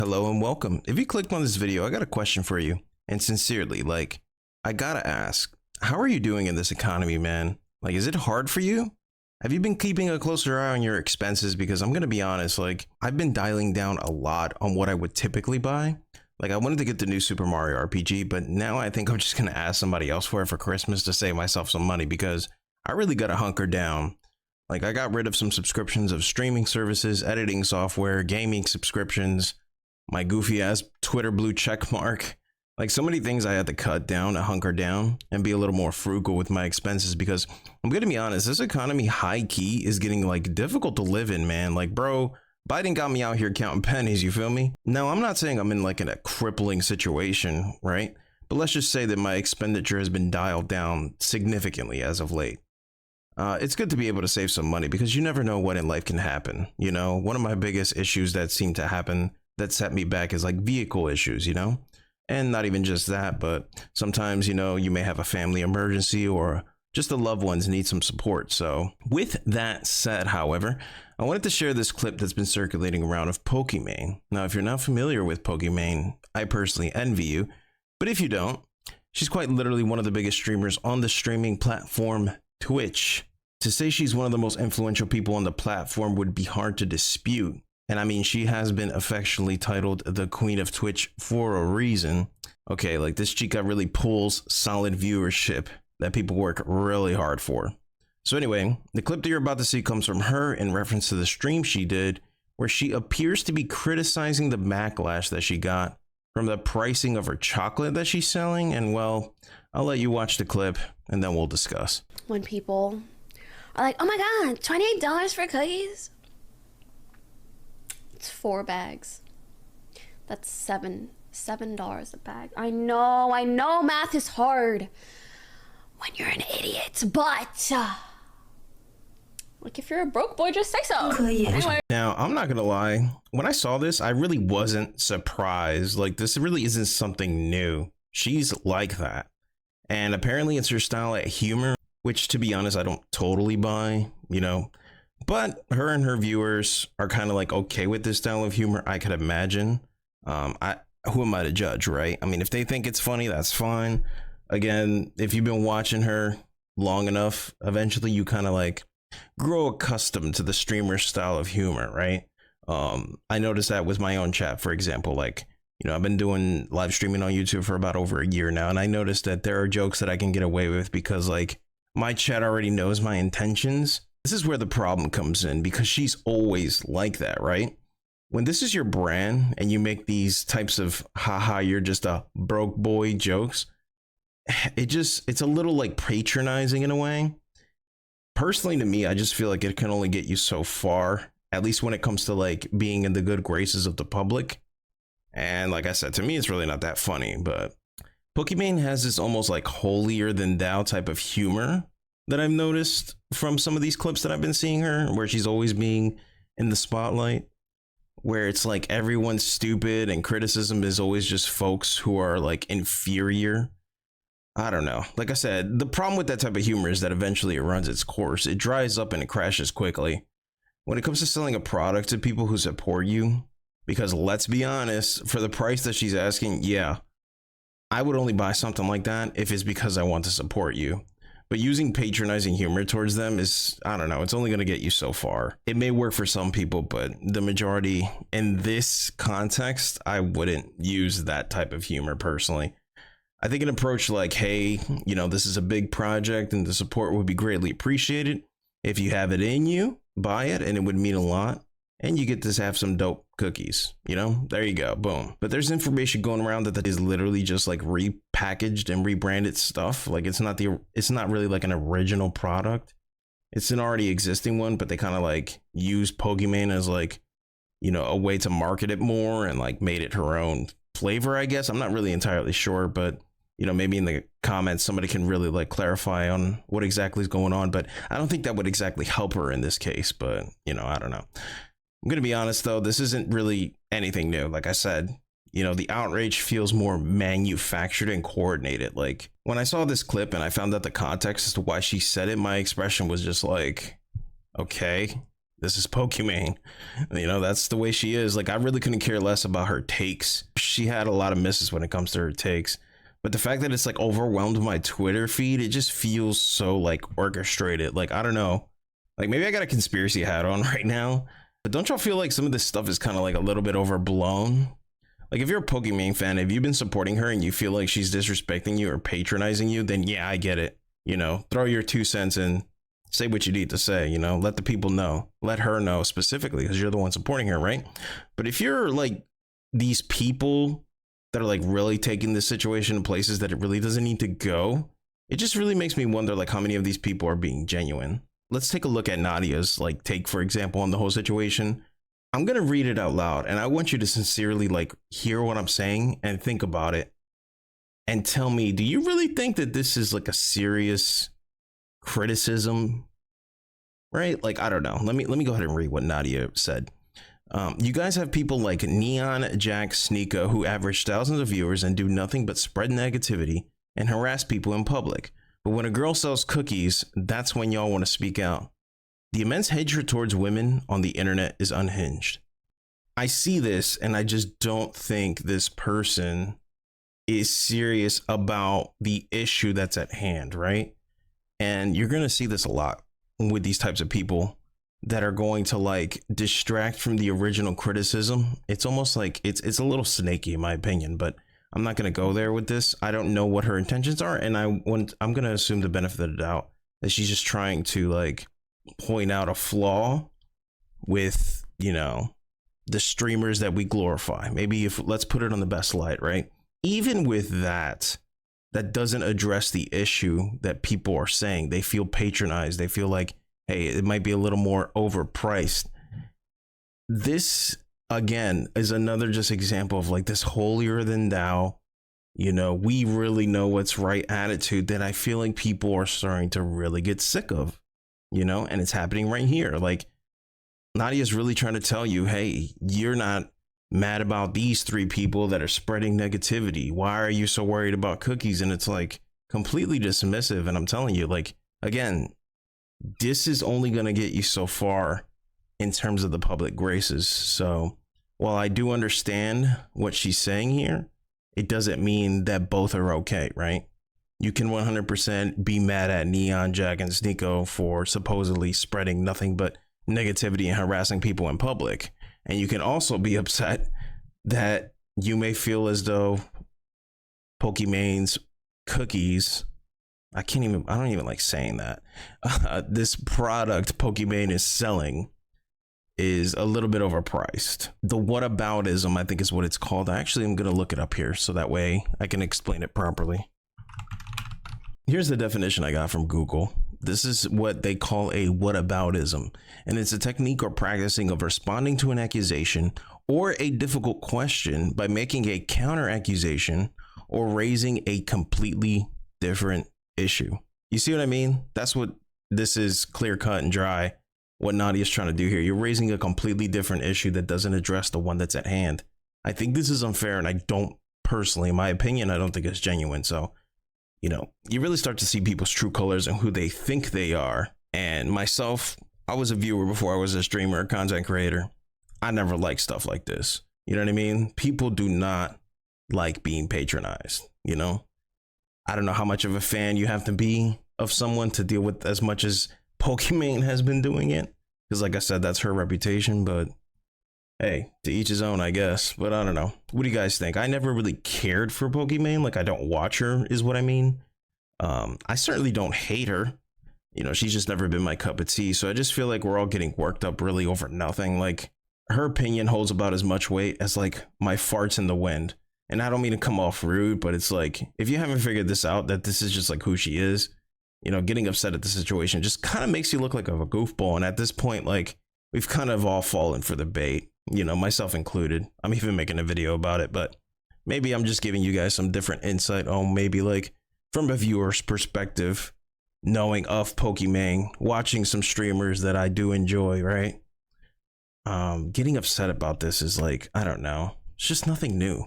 Hello and welcome. If you clicked on this video, I got a question for you. And sincerely, I gotta ask, how are you doing in this economy, man? Is it hard for you? Have you been keeping a closer eye on your expenses? Because I'm gonna be honest, I've been dialing down a lot on what I would typically buy. I wanted to get the new Super Mario RPG, but now I think I'm just gonna ask somebody else for it for Christmas to save myself some money because I really gotta hunker down. I got rid of some subscriptions of streaming services, editing software, gaming subscriptions, my goofy ass Twitter blue check mark. So many things I had to cut down to hunker down and be a little more frugal with my expenses because I'm gonna be honest, this economy high key is getting difficult to live in, man. Bro, Biden got me out here counting pennies, you feel me? Now, I'm not saying I'm in a crippling situation, right? But let's just say that my expenditure has been dialed down significantly as of late. It's good to be able to save some money because you never know what in life can happen. One of my biggest issues that seem to happen that set me back is vehicle issues, and not even just that, but sometimes, you may have a family emergency or just the loved ones need some support. So with that said, however, I wanted to share this clip that's been circulating around of Pokimane. Now, if you're not familiar with Pokimane, I personally envy you, but if you don't, she's quite literally one of the biggest streamers on the streaming platform Twitch. To say she's one of the most influential people on the platform would be hard to dispute. And I mean, she has been affectionately titled the Queen of Twitch for a reason. Okay, this chica really pulls solid viewership that people work really hard for. So anyway, the clip that you're about to see comes from her in reference to the stream she did, where she appears to be criticizing the backlash that she got from the pricing of her chocolate that she's selling. And well, I'll let you watch the clip and then we'll discuss. When people are like, oh my God, $28 for cookies? It's 4 bags. That's $7 a bag. I know math is hard when you're an idiot, but if you're a broke boy, just say so. Anyway. Now, I'm not gonna lie, when I saw this, I really wasn't surprised. This really isn't something new. She's like that. And apparently it's her style at humor, which to be honest, I don't totally buy, but her and her viewers are kind of okay with this style of humor, I could imagine. Who am I to judge, right? I mean, if they think it's funny, that's fine. Again, if you've been watching her long enough, eventually you kind of grow accustomed to the streamer style of humor, right? I noticed that with my own chat, for example. I've been doing live streaming on YouTube for about over a year now, and I noticed that there are jokes that I can get away with because my chat already knows my intentions. This is where the problem comes in because she's always like that, right? When this is your brand and you make these types of haha, you're just a broke boy jokes, it's a little patronizing in a way. Personally, to me, I just feel it can only get you so far, at least when it comes to being in the good graces of the public. And like I said, to me, it's really not that funny, but Pokimane has this almost holier than thou type of humor that I've noticed from some of these clips that I've been seeing her, where she's always being in the spotlight, where it's everyone's stupid and criticism is always just folks who are inferior. I don't know. Like I said, the problem with that type of humor is that eventually it runs its course. It dries up and it crashes quickly. When it comes to selling a product to people who support you, because let's be honest, for the price that she's asking, yeah, I would only buy something like that if it's because I want to support you. But using patronizing humor towards them is, I don't know, it's only going to get you so far. It may work for some people, but the majority in this context, I wouldn't use that type of humor personally. I think an approach hey, this is a big project and the support would be greatly appreciated. If you have it in you, buy it and it would mean a lot. And you get to have some dope cookies, there you go, boom. But there's information going around that is literally just repackaged and rebranded stuff. It's not really an original product. It's an already existing one, but they kind of use Pokimane as a way to market it more and made it her own flavor, I guess. I'm not really entirely sure, but maybe in the comments somebody can really clarify on what exactly is going on. But I don't think that would exactly help her in this case, but I don't know. I'm going to be honest, though, this isn't really anything new. Like I said, the outrage feels more manufactured and coordinated. When I saw this clip and I found out the context as to why she said it, my expression was just okay, This is Pokimane. You know, that's the way she is. Like, I really couldn't care less about her takes. She had a lot of misses when it comes to her takes. But the fact that it's like overwhelmed my Twitter feed, it just feels so like orchestrated. Like, I don't know. Like, maybe I got a conspiracy hat on right now. But don't y'all feel like some of this stuff is kind of like a little bit overblown? Like, if you're a Pokimane fan, if you've been supporting her and you feel like she's disrespecting you or patronizing you, then yeah, I get it. You know, throw your 2 cents in, say what you need to say, you know, let the people know, let her know specifically because you're the one supporting her, right? But if you're like these people that are like really taking this situation to places that it really doesn't need to go, it just really makes me wonder like how many of these people are being genuine. Let's take a look at Nadia's like take, for example, on the whole situation. I'm going to read it out loud and I want you to sincerely like hear what I'm saying and think about it and tell me, do you really think that this is like a serious criticism? Right? Like, I don't know. Let me go ahead and read what Nadia said. You guys have people like Neon, Jack, Sneeko who average thousands of viewers and do nothing but spread negativity and harass people in public. But when a girl sells cookies, that's when y'all want to speak out. The immense hatred towards women on the internet is unhinged. I see this and I just don't think this person is serious about the issue that's at hand, right? And you're going to see this a lot with these types of people that are going to like distract from the original criticism. It's almost like it's a little snaky in my opinion, but I'm not going to go there with this. I don't know what her intentions are. And I'm going to assume the benefit of the doubt that she's just trying to like point out a flaw with, you know, the streamers that we glorify. Maybe if let's put it on the best light, right? Even with that, that doesn't address the issue that people are saying. They feel patronized. They feel like, hey, it might be a little more overpriced. This, again, is another just example of like this holier than thou, you know, we really know what's right attitude that I feel like people are starting to really get sick of, you know, and it's happening right here. Like Nadia's really trying to tell you, hey, you're not mad about these 3 people that are spreading negativity. Why are you so worried about cookies? And it's like completely dismissive. And I'm telling you, like, again, this is only going to get you so far in terms of the public graces. So while I do understand what she's saying here, it doesn't mean that both are okay, right? You can 100% be mad at Neon, Jack, and Sneeko for supposedly spreading nothing but negativity and harassing people in public. And you can also be upset that you may feel as though Pokimane's cookies, I don't even like saying that. This product Pokimane is selling is a little bit overpriced. The whataboutism, I think is what it's called. Actually, I'm going to look it up here so that way I can explain it properly. Here's the definition I got from Google. This is what they call a whataboutism, and it's a technique or practicing of responding to an accusation or a difficult question by making a counter accusation or raising a completely different issue. You see what I mean? That's what this is, clear cut and dry. What Nadia's trying to do here. You're raising a completely different issue that doesn't address the one that's at hand. I think this is unfair, and I don't personally, in my opinion, I don't think it's genuine. So, you know, you really start to see people's true colors and who they think they are. And myself, I was a viewer before I was a streamer, a content creator. I never liked stuff like this. You know what I mean? People do not like being patronized, you know? I don't know how much of a fan you have to be of someone to deal with as much as Pokimane has been doing it. Because like I said, that's her reputation, but hey, to each his own, I guess. But I don't know. What do you guys think? I never really cared for Pokimane. Like, I don't watch her, is what I mean. I certainly don't hate her. You know, she's just never been my cup of tea. So I just feel like we're all getting worked up really over nothing. Like, her opinion holds about as much weight as like my farts in the wind. And I don't mean to come off rude, but it's like, if you haven't figured this out, that this is just like who she is, you know, getting upset at the situation just kind of makes you look like a goofball. And at this point, like, we've kind of all fallen for the bait, you know, myself included. I'm even making a video about it, but maybe I'm just giving you guys some different insight on maybe like from a viewer's perspective, knowing of Pokimane, watching some streamers that I do enjoy, right? Getting upset about this is like, I don't know. It's just nothing new.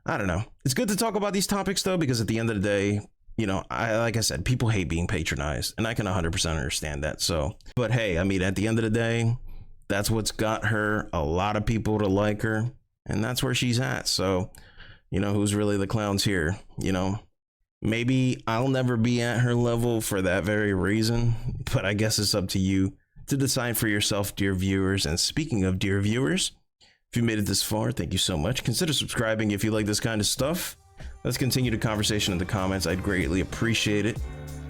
I don't know. It's good to talk about these topics though, because at the end of the day, you know, like I said, people hate being patronized, and I can 100% understand that. So, but hey, I mean, at the end of the day, That's what's got her a lot of people to like her, and that's where she's at. So, who's really the clowns here? Maybe I'll never be at her level for that very reason, but I guess it's up to you to decide for yourself, dear viewers. And speaking of dear viewers, if you made it this far, thank you so much. Consider subscribing if you like this kind of stuff. Let's continue the conversation in the comments. I'd greatly appreciate it.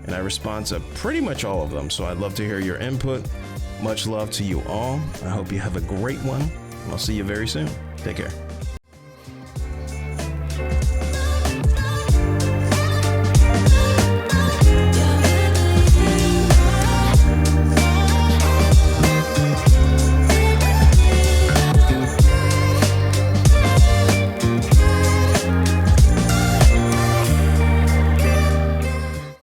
And I respond to pretty much all of them, so I'd love to hear your input. Much love to you all. I hope you have a great one. I'll see you very soon. Take care.